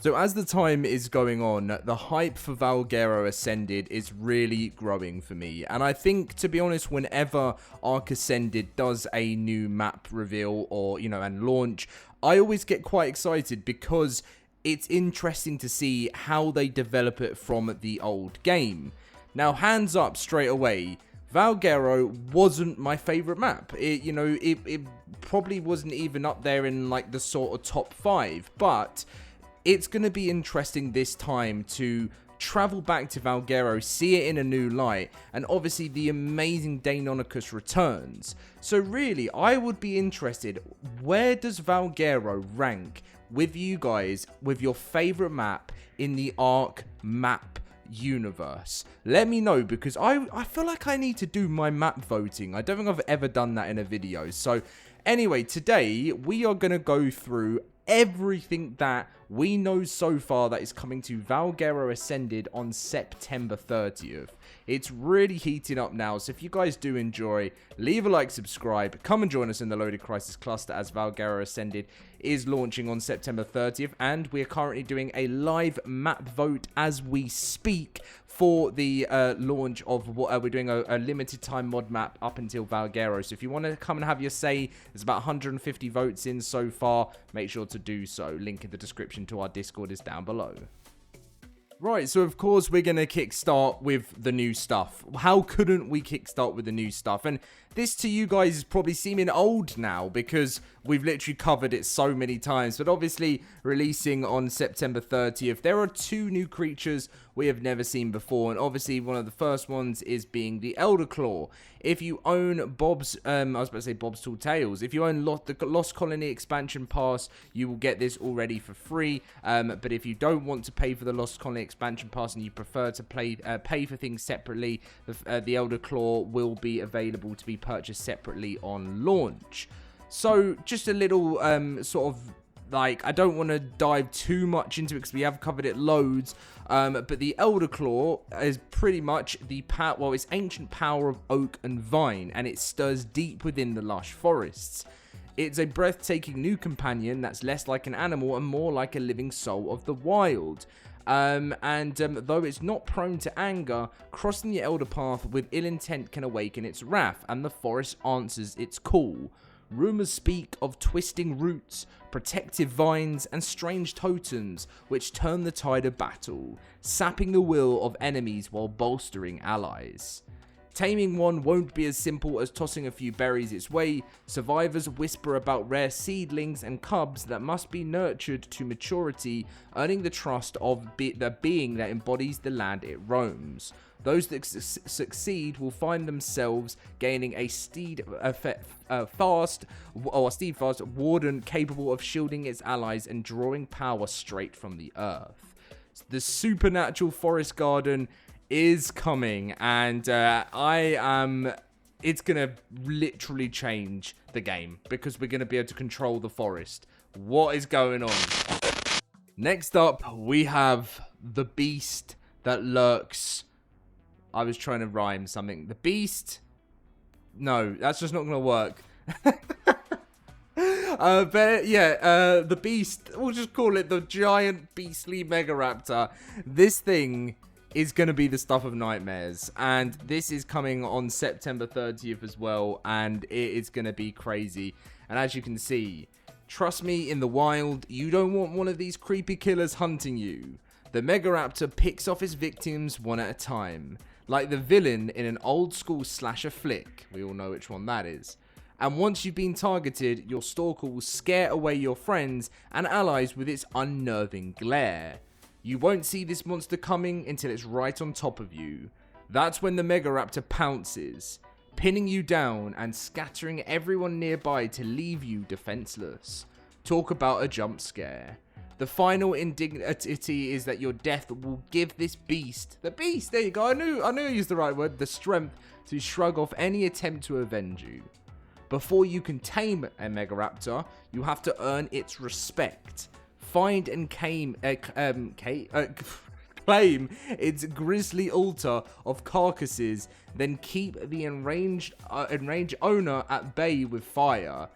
So as the time is going on, the hype for Valguero Ascended is really growing for me. And I think, to be honest, whenever ARK Ascended does a new map reveal or, and launch, I always get quite excited because it's interesting to see how they develop it from the old game. Now, hands up straight away, Valguero wasn't my favorite map. It probably wasn't even up there in like the sort of top 5, but it's going to be interesting this time to travel back to Valguero, see it in a new light, and obviously the amazing Deinonychus returns. So really, I would be interested, where does Valguero rank with you guys, with your favorite map in the ARK map universe? Let me know, because I feel like I need to do my map voting. I don't think I've ever done that in a video. So anyway, today we are going to go through everything that we know so far that is coming to Valguero Ascended on September 30th. It's really heating up now, so if you guys do enjoy, leave a like, subscribe, come and join us in the LoadedCrysis cluster as Valguero Ascended is launching on September 30th, and we are currently doing a live map vote as we speak for the launch of what we're doing a limited time mod map up until Valguero. So if you want to come and have your say, there's about 150 votes in so far. Make sure to do so. Link in the description to our Discord is down below. Right, so of course we're going to kickstart with the new stuff. How couldn't we kickstart with the new stuff? And this to you guys is probably seeming old now because we've literally covered it so many times. But obviously, releasing on September 30th, there are 2 new creatures we have never seen before. And obviously, one of the first ones is being the Elderclaw. If you own Bob's, I was about to say Bob's Tall Tales. If you own the Lost Colony expansion pass, you will get this already for free. But if you don't want to pay for the Lost Colony expansion pass and you prefer to pay for things separately, the Elderclaw will be available to be purchased separately on launch. So just a little sort of, like, I don't want to dive too much into it because we have covered it loads, but the Elderclaw is pretty much the power, well, it's ancient power of oak and vine, and it stirs deep within the lush forests. It's a breathtaking new companion that's less like an animal and more like a living soul of the wild. Though it's not prone to anger, crossing the Elder Path with ill intent can awaken its wrath, and the forest answers its call. Rumors speak of twisting roots, protective vines, and strange totems which turn the tide of battle, sapping the will of enemies while bolstering allies. Taming one won't be as simple as tossing a few berries its way. Survivors whisper about rare seedlings and cubs that must be nurtured to maturity, earning the trust of the being that embodies the land it roams. Those that succeed will find themselves gaining a steadfast warden capable of shielding its allies and drawing power straight from the earth. The supernatural forest garden is coming, and it's gonna literally change the game because we're gonna be able to control the forest. What is going on? Next up, we have the beast that lurks. I was trying to rhyme something. The beast. No, that's just not gonna work. The beast. We'll just call it the giant beastly Megaraptor. This thing is going to be the stuff of nightmares, and this is coming on September 30th as well, and it is going to be crazy. And as you can see, trust me, in the wild, you don't want one of these creepy killers hunting you. The Megaraptor picks off his victims one at a time, like the villain in an old school slasher flick. We all know which one that is. And once you've been targeted, your stalker will scare away your friends and allies with its unnerving glare. You won't see this monster coming until it's right on top of you. That's when the Megaraptor pounces, pinning you down and scattering everyone nearby to leave you defenseless. Talk about a jump scare. The final indignity is that your death will give this beast, the beast, there you go, I knew I used the right word, the strength to shrug off any attempt to avenge you. Before you can tame a Megaraptor, you have to earn its respect. Find and claim its grisly altar of carcasses, then keep the enraged owner at bay with fire.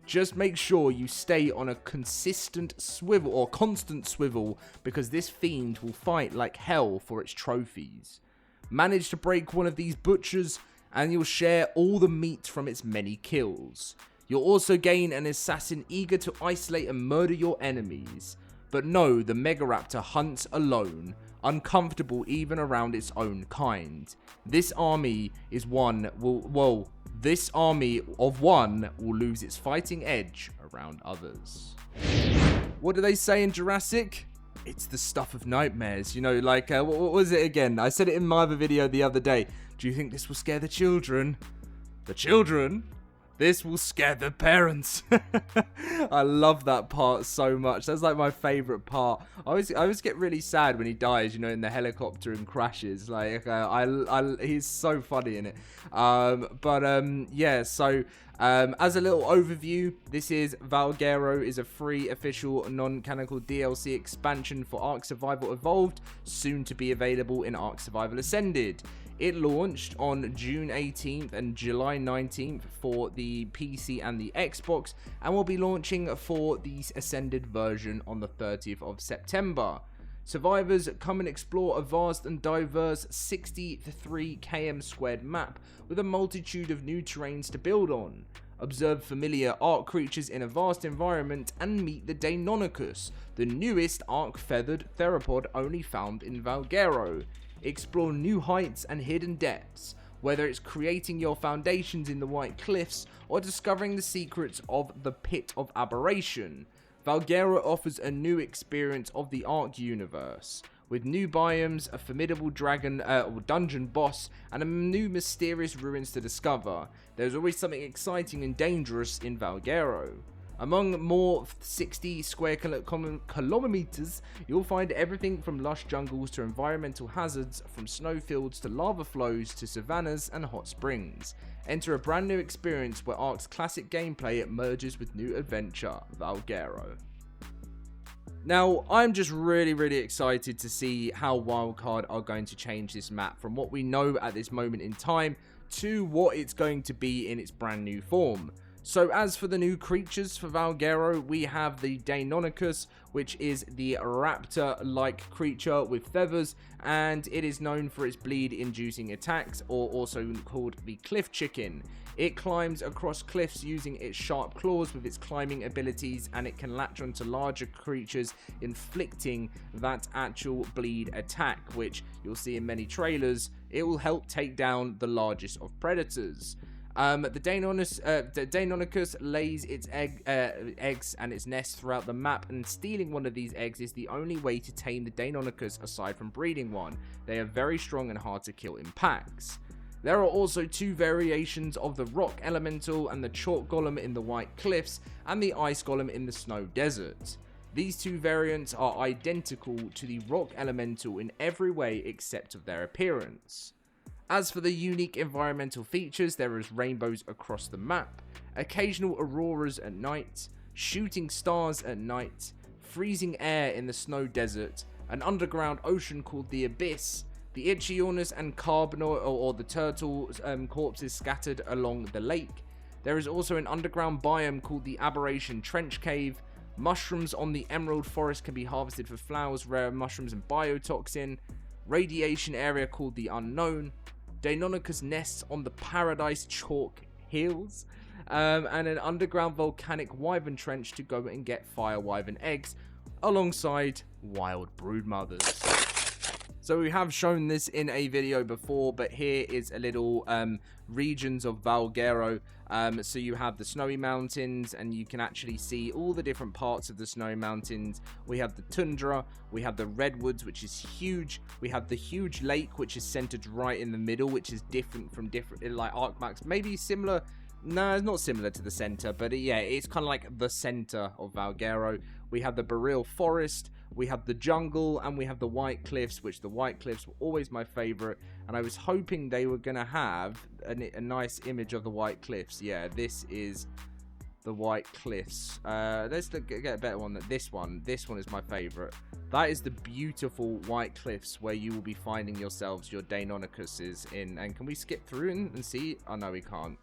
Just make sure you stay on a constant swivel, because this fiend will fight like hell for its trophies. Manage to break one of these butchers, and you'll share all the meat from its many kills. You'll also gain an assassin eager to isolate and murder your enemies. But no, the Megaraptor hunts alone, uncomfortable even around its own kind. This army of one will lose its fighting edge around others. What do they say in Jurassic? It's the stuff of nightmares. You know, like, what was it again? I said it in my other video the other day. Do you think this will scare the children? The children? This will scare the parents. I love that part so much. That's like my favorite part. I always get really sad when he dies, you know, in the helicopter and crashes. Like, he's so funny in it. Yeah, so as a little overview, this is Valguero is a free official non-canonical DLC expansion for ARK Survival Evolved, soon to be available in ARK Survival Ascended. It launched on June 18th and July 19th for the PC and the Xbox, and will be launching for the Ascended version on the 30th of September. Survivors, come and explore a vast and diverse 63 km squared map with a multitude of new terrains to build on. Observe familiar ARK creatures in a vast environment and meet the Deinonychus, the newest ARK feathered theropod only found in Valguero. Explore new heights and hidden depths, whether it's creating your foundations in the White Cliffs or discovering the secrets of the Pit of Aberration. Valguero offers a new experience of the ARK universe, with new biomes, a formidable dragon or dungeon boss, and a new mysterious ruins to discover. There's always something exciting and dangerous in Valguero. Among more 60 square kilometers, you'll find everything from lush jungles to environmental hazards, from snowfields to lava flows to savannas and hot springs. Enter a brand new experience where ARK's classic gameplay merges with new adventure, Valguero. Now, I'm just really excited to see how Wildcard are going to change this map from what we know at this moment in time to what it's going to be in its brand new form. So as for the new creatures for Valguero, we have the Deinonychus, which is the raptor-like creature with feathers, and it is known for its bleed-inducing attacks, or also called the Cliff Chicken. It climbs across cliffs using its sharp claws with its climbing abilities, and it can latch onto larger creatures, inflicting that actual bleed attack, which you'll see in many trailers. It will help take down the largest of predators. The Deinonychus lays its eggs and its nests throughout the map, and stealing one of these eggs is the only way to tame the Deinonychus aside from breeding one. They are very strong and hard to kill in packs. There are also two variations of the Rock Elemental and the Chalk Golem in the White Cliffs, and the Ice Golem in the Snow Desert. These two variants are identical to the Rock Elemental in every way except of their appearance. As for the unique environmental features, there is rainbows across the map, occasional auroras at night, shooting stars at night, freezing air in the snow desert, an underground ocean called the Abyss, the Ichthyornis and Carbonor or the turtle corpses scattered along the lake. There is also an underground biome called the Aberration Trench Cave. Mushrooms on the Emerald Forest can be harvested for flowers, rare mushrooms and biotoxin. Radiation area called the Unknown. Deinonychus nests on the Paradise Chalk Hills, and an underground volcanic wyvern trench to go and get fire wyvern eggs, alongside wild broodmothers. So we have shown this in a video before, but here is a little regions of Valguero. So you have the snowy mountains, and you can actually see all the different parts of the snowy mountains. We have the tundra, we have the redwoods, which is huge. We have the huge lake, which is centered right in the middle, which is different from like ARK maps. Maybe similar. No, it's not similar to the center, but yeah, it's kind of like the center of Valguero. We have the Boreal Forest, we have the jungle, and we have the White Cliffs, which the White Cliffs were always my favorite, and I was hoping they were going to have a nice image of the White Cliffs. Yeah, this is the White Cliffs. Let's get a better one. This one is my favorite. That is the beautiful White Cliffs where you will be finding yourselves your Deinonychuses in. And can we skip through and see? Oh, no, we can't.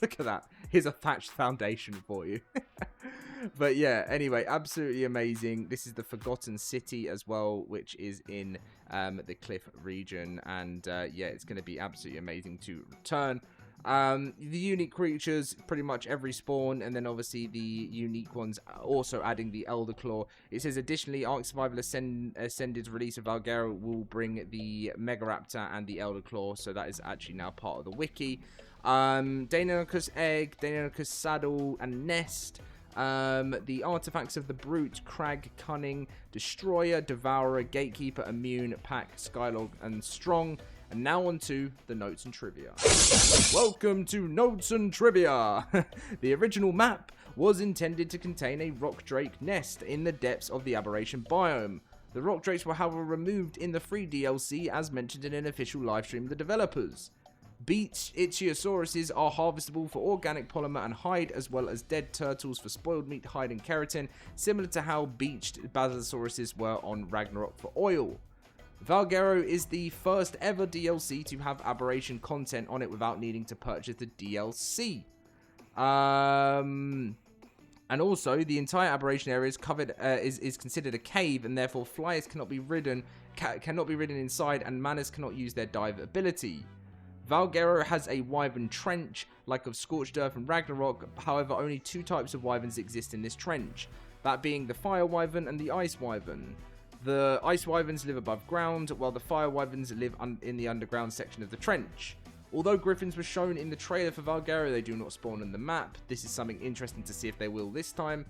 Look at that. Here's a thatched foundation for you. But yeah, anyway, absolutely amazing. This is the Forgotten City as well, which is in the Cliff region. And yeah, it's going to be absolutely amazing to return. The unique creatures, pretty much every spawn, and then obviously the unique ones, also adding the Elderclaw. It says, additionally, Ark Survival Ascended's release of Valguero will bring the Megaraptor and the Elderclaw, so that is actually now part of the wiki. Deinonychus Egg, Deinonychus Saddle, and Nest. The artifacts of the Brute, Crag, Cunning, Destroyer, Devourer, Gatekeeper, Immune, Pack, Skylog, and Strong. And now on to the notes and trivia. Welcome to Notes and Trivia! The original map was intended to contain a rock drake nest in the depths of the Aberration biome. The rock drakes were however removed in the free DLC as mentioned in an official livestream of the developers. Beached Ichthyosaurus are harvestable for organic polymer and hide, as well as dead turtles for spoiled meat, hide, and keratin, similar to how beached Basilosaurus were on Ragnarok for oil. Valguero is the first ever DLC to have Aberration content on it without needing to purchase the DLC. And also, the entire Aberration area is covered, is considered a cave, and therefore flyers cannot be ridden inside, and manners cannot use their dive ability. Valguero has a wyvern trench, like of Scorched Earth and Ragnarok, however only two types of wyverns exist in this trench, that being the fire wyvern and the ice wyvern. The ice wyverns live above ground, while the fire wyverns live in the underground section of the trench. Although griffins were shown in the trailer for Valguero, they do not spawn on the map. This is something interesting to see if they will this time.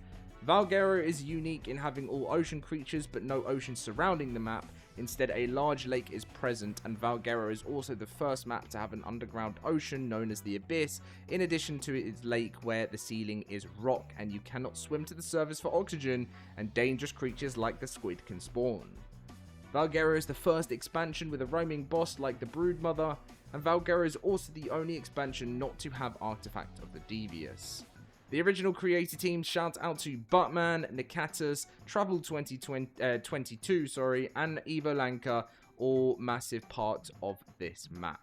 Valguero is unique in having all ocean creatures, but no ocean surrounding the map. Instead, a large lake is present, and Valguero is also the first map to have an underground ocean known as the Abyss, in addition to its lake where the ceiling is rock and you cannot swim to the surface for oxygen, and dangerous creatures like the squid can spawn. Valguero is the first expansion with a roaming boss like the Broodmother, and Valguero is also the only expansion not to have Artifact of the Devious. The original creator team shout out to Buttman, Nikatus, Trouble 2022, and Evolanka, all massive parts of this map.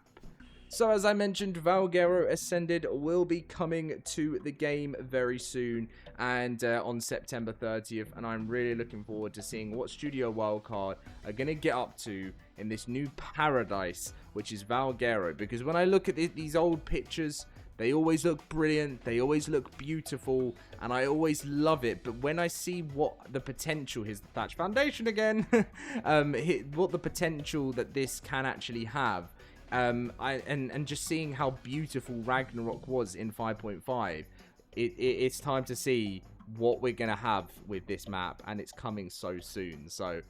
So as I mentioned, Valguero Ascended will be coming to the game very soon, and on September 30th, and I'm really looking forward to seeing what Studio Wildcard are going to get up to in this new paradise, which is Valguero, because when I look at these old pictures, they always look brilliant, they always look beautiful, and I always love it. But when I see what the potential, here's the thatch foundation again, what the potential that this can actually have, and just seeing how beautiful Ragnarok was in 5.5, it's time to see what we're going to have with this map, and it's coming so soon. So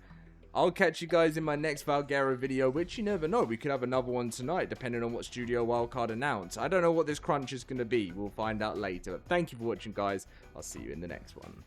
I'll catch you guys in my next Valguero video, which you never know. We could have another one tonight, depending on what Studio Wildcard announce. I don't know what this crunch is going to be. We'll find out later. But thank you for watching, guys. I'll see you in the next one.